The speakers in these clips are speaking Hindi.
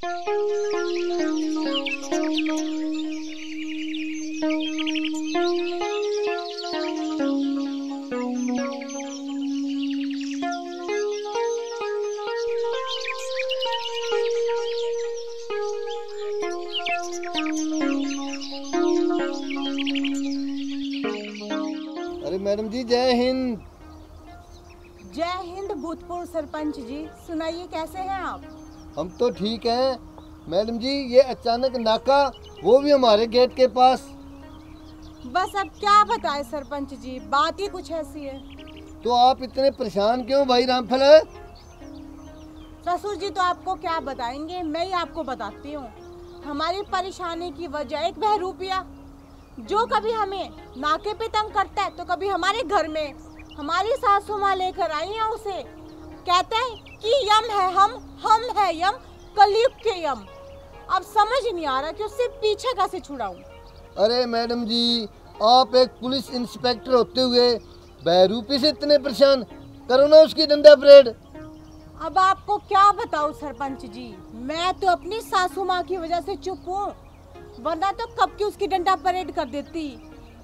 अरे मैडम जी जय हिंद। जय हिंद भूतपूर्व सरपंच जी, सुनाइए कैसे हैं आप? हम तो ठीक हैं मैडम जी, ये अचानक नाका, वो भी हमारे गेट के पास। बस अब क्या बताएं सरपंच जी, बात ही कुछ ऐसी है। तो आप इतने परेशान क्यों भाई रामफल? ससुर जी तो आपको क्या बताएंगे, मैं ही आपको बताती हूँ। हमारी परेशानी की वजह एक बहरूपिया, जो कभी हमें नाके पे तंग करता है तो कभी हमारे घर में हमारी सासू माँ लेकर आई है उसे। कहते हैं कि यम है हम है यम, कलयुग के यम। अब समझ नहीं आ रहा कि उससे पीछे कैसे छुड़ाऊं। अरे मैडम जी, आप एक पुलिस इंस्पेक्टर होते हुए बहरूपी से इतने परेशान, करो ना उसकी डंडा परेड। अब आपको क्या बताऊं सरपंच जी, मैं तो अपनी सासू माँ की वजह से चुप हूँ, वरना तो कब की उसकी डंडा परेड कर देती।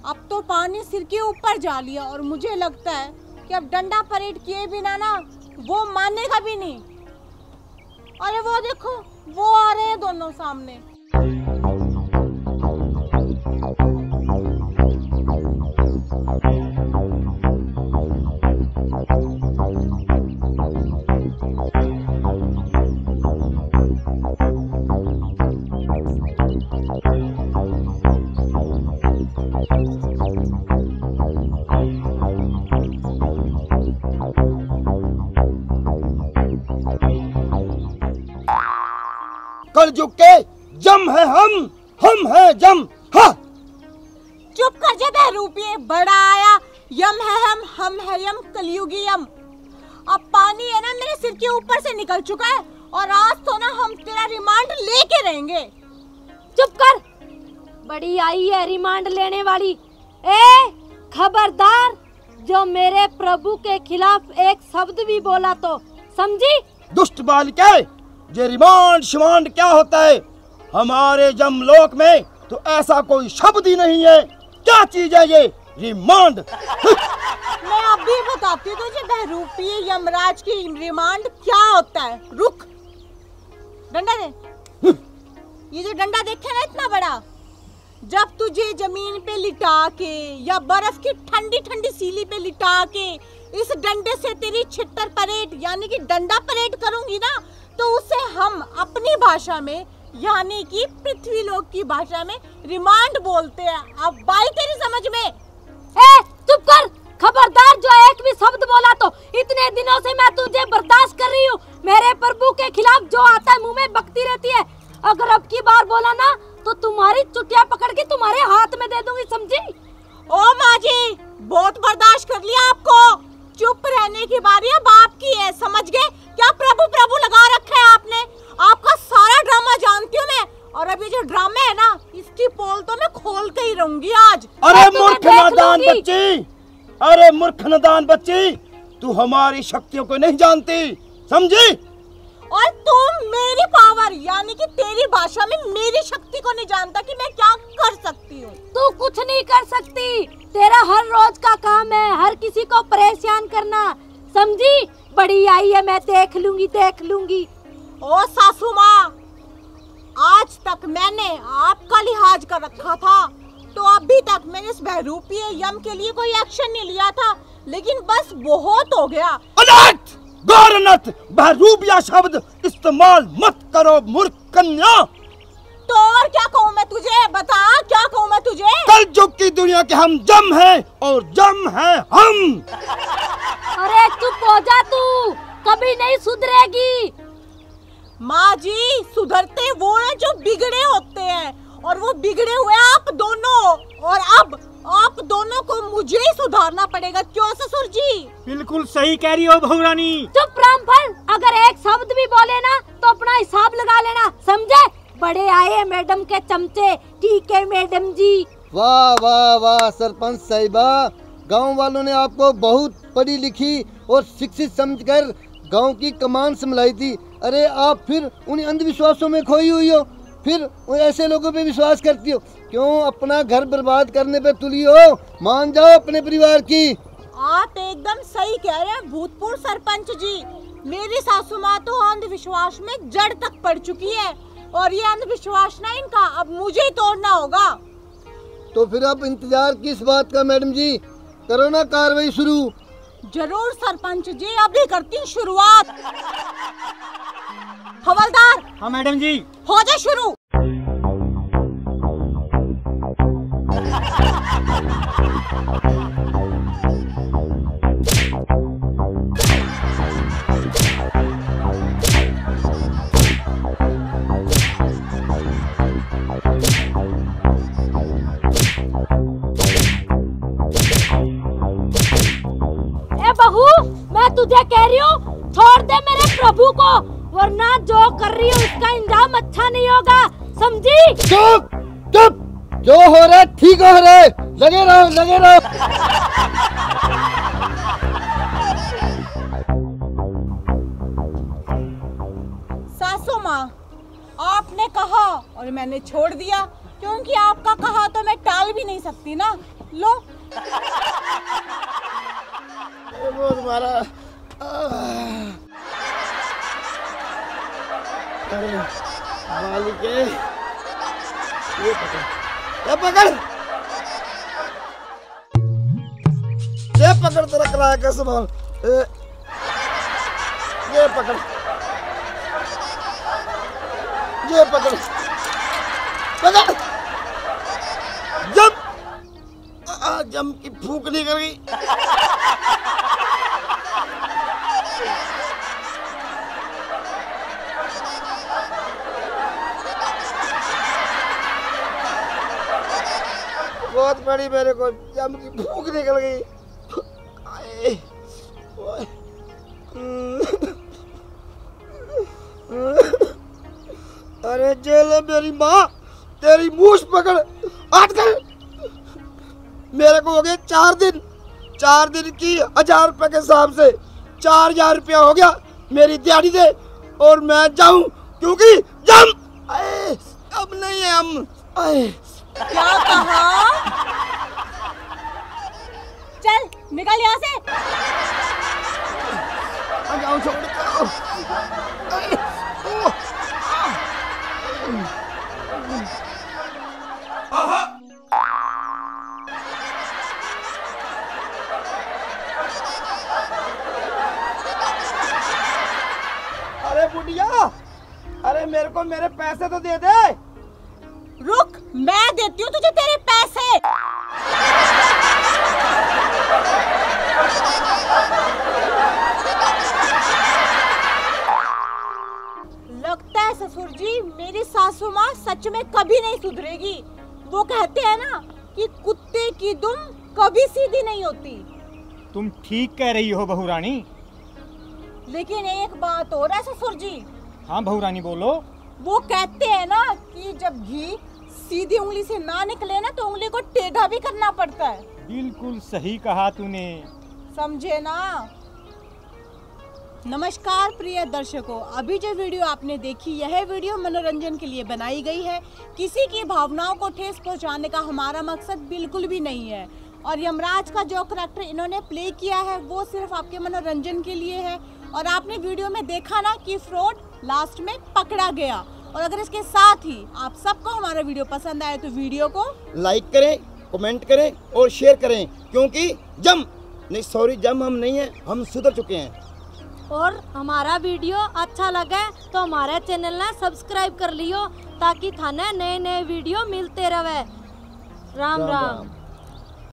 अब तो पानी सिर के ऊपर जा लिया और मुझे लगता है कि अब डंडा परेड किए बिना ना वो मानेगा भी नहीं। अरे वो देखो, वो आ रहे हैं दोनों सामने। कलयुग के जम है हम है जम। हाँ चुप कर जा बहरूपिये, बड़ा आया। यम है हम है यम, कलयुगी यम। अब पानी है ना मेरे सिर के ऊपर से निकल चुका है और आज तो ना हम तेरा रिमांड लेके रहेंगे। चुप कर, बड़ी आई है रिमांड लेने वाली। ए खबरदार, जो मेरे प्रभु के खिलाफ एक शब्द भी बोला तो समझी? दुष्ट बालिका, ये रिमांड शिमांड क्या होता है? हमारे जमलोक में तो ऐसा कोई शब्द ही नहीं है। क्या चीज है ये रिमांड? मैं अभी बताती हूँ तुझे बहरूपिये यमराज की रिमांड क्या होता है। रुक, डंडा दे। ये जो डंडा देखे ना इतना बड़ा, जब तुझे जमीन पे लिटा के या बर्फ की ठंडी ठंडी सीली पे लिटा के इस डंडे से तेरी छिट्टर परेड यानी कि डंडा परेड करूंगी ना, तो उसे हम अपनी भाषा में यानी कि पृथ्वी लोक की भाषा में रिमांड बोलते हैं। अब बाई तेरी समझ में? ए चुप कर, खबरदार, जो एक भी शब्द बोला तो इतने दिनों से मैं तुझे बर्दाश्त कर रही हूँ। मेरे प्रभु के खिलाफ जो आता है मुंह में बकती रहती है। अगर अब की बार बोला ना तो तुम्हारी चुटिया पकड़ के तुम्हारे हाथ में दे दूंगी, समझी? ओ माँ जी, बहुत बर्दाश्त कर लिया आपको। चुप रहने की बारी अब आपकी है, समझ गए? क्या प्रभु प्रभु लगा रखा है आपने? आपका सारा ड्रामा जानती हूँ मैं, और अभी जो ड्रामा है ना, इसकी पोल तो मैं खोल के ही रहूंगी आज। अरे मूर्ख नादान बच्ची, अरे मूर्ख नादान बच्ची, तू हमारी शक्तियों को नहीं जानती, समझी? और तुम मेरी पावर यानी कि तेरी भाषा में मेरी शक्ति को नहीं जानता कि मैं क्या कर सकती हूँ। तू कुछ नहीं कर सकती, तेरा हर रोज का काम है हर किसी को परेशान करना, समझी? बड़ी आई है, मैं देख लूंगी। ओ सासू माँ, आज तक मैंने आपका लिहाज कर रखा था, तो अभी तक मैंने इस बहरूपिये यम के लिए कोई एक्शन नहीं लिया था, लेकिन बस बहुत हो गया। अनर्थ, गौरनथ, बहरूपिया शब्द इस्तेमाल मत करो मूर्ख कन्या। तो और क्या कहूँ मैं तुझे? बता, क्या कहूँ मैं तुझे? कलयुग की दुनिया के हम जम हैं और जम है हम। अरे चुप हो जा तू, कभी नहीं सुधरेगी। माँ जी, सुधरते वो हैं जो बिगड़े होते हैं, और वो बिगड़े हुए आप दोनों, और अब आप दोनों को मुझे ही सुधारना पड़ेगा। क्यों ससुर जी? बिल्कुल सही कह रही हो बहुरानी। चुप रामफल, अगर एक शब्द भी बोले ना तो अपना हिसाब लगा लेना, समझे? बड़े आए मैडम के चमचे। ठीक है मैडम जी। वाह वाह वाह सरपंच साहिबा, गांव वालों ने आपको बहुत पढ़ी लिखी और शिक्षित समझकर गांव की कमान संभाली थी। अरे आप फिर उन अंधविश्वासों में खोई हुई हो, फिर ऐसे लोगों पे विश्वास करती हो। क्यों अपना घर बर्बाद करने पे तुली हो? मान जाओ अपने परिवार की। आप एकदम सही कह रहे हैं भूतपूर्व सरपंच जी। मेरी सासू माँ तो अंधविश्वास में जड़ तक पड़ चुकी है और ये अंधविश्वास ना इनका अब मुझे ही तोड़ना होगा। तो फिर आप इंतजार किस बात का मैडम जी, करो ना कार्रवाई शुरू। जरूर सरपंच जी, अभी करती हूँ शुरुआत। हवलदार। हाँ मैडम जी। हो जा शुरू। बहू, मैं तुझे कह रही हूँ छोड़ दे मेरे प्रभु को, वरना जो कर रही हूँ उसका इंजाम अच्छा नहीं होगा, समझी? चुप चुप, जो हो रहा है ठीक हो रहा है, लगे रहो लगे रहो। सासू माँ, आपने कहा और मैंने छोड़ दिया, क्योंकि आपका कहा तो मैं टाल भी नहीं सकती ना। लो वो तुम्हारा अरे मालिक है, ये पकड़ ये पकड़ तेरा किराया का सामान, ये पकड़ ये पकड़ पकड़। जम की फूक नहीं कर गई। बहुत बड़ी, मेरे को जम की भूख निकल गई। अरे जेल मेरी माँ, तेरी मूछ पकड़, हट कर। मेरे को हो गए 4 दिन की 1000 रुपए के हिसाब से 4000 रुपया हो गया। मेरी दिहाड़ी दे और मैं जाऊं, क्योंकि जम अब नहीं है। हम क्या कहा? चल निकल यहाँ से। जाओ, छोड़ दो। अरे बुढ़िया, अरे मेरे को मेरे पैसे तो दे दे। रुक, मैं देती हूँ तुझे तेरे पैसे। लगता है ससुर जी मेरी सासू माँ सच में कभी नहीं सुधरेगी। वो कहते हैं ना कि कुत्ते की दुम कभी सीधी नहीं होती। तुम ठीक कह रही हो बहू रानी। लेकिन एक बात और है ससुर जी। हाँ बहू रानी बोलो। वो कहते हैं ना कि जब घी सीधी उंगली से ना निकले ना तो उंगली को टेढ़ा भी करना पड़ता है। बिल्कुल सही कहा तूने। समझे ना? नमस्कार प्रिय दर्शकों, अभी जो वीडियो आपने देखी यह वीडियो मनोरंजन के लिए बनाई गई है। किसी की भावनाओं को ठेस पहुंचाने का हमारा मकसद बिल्कुल भी नहीं है। और यमराज का जो करैक्टर इन्होंने प्ले किया है वो सिर्फ आपके मनोरंजन के लिए है। और आपने वीडियो में देखा ना कि फ्रॉड लास्ट में पकड़ा गया। और अगर इसके साथ ही आप सबको हमारा वीडियो पसंद आए तो वीडियो को लाइक करें, कमेंट करें और शेयर करें, क्योंकि जम हम नहीं है, हम सुधर चुके हैं। और हमारा वीडियो अच्छा लगे तो हमारे चैनल ने सब्सक्राइब कर लियो, ताकि थाने नए नए वीडियो मिलते रहे। राम राम।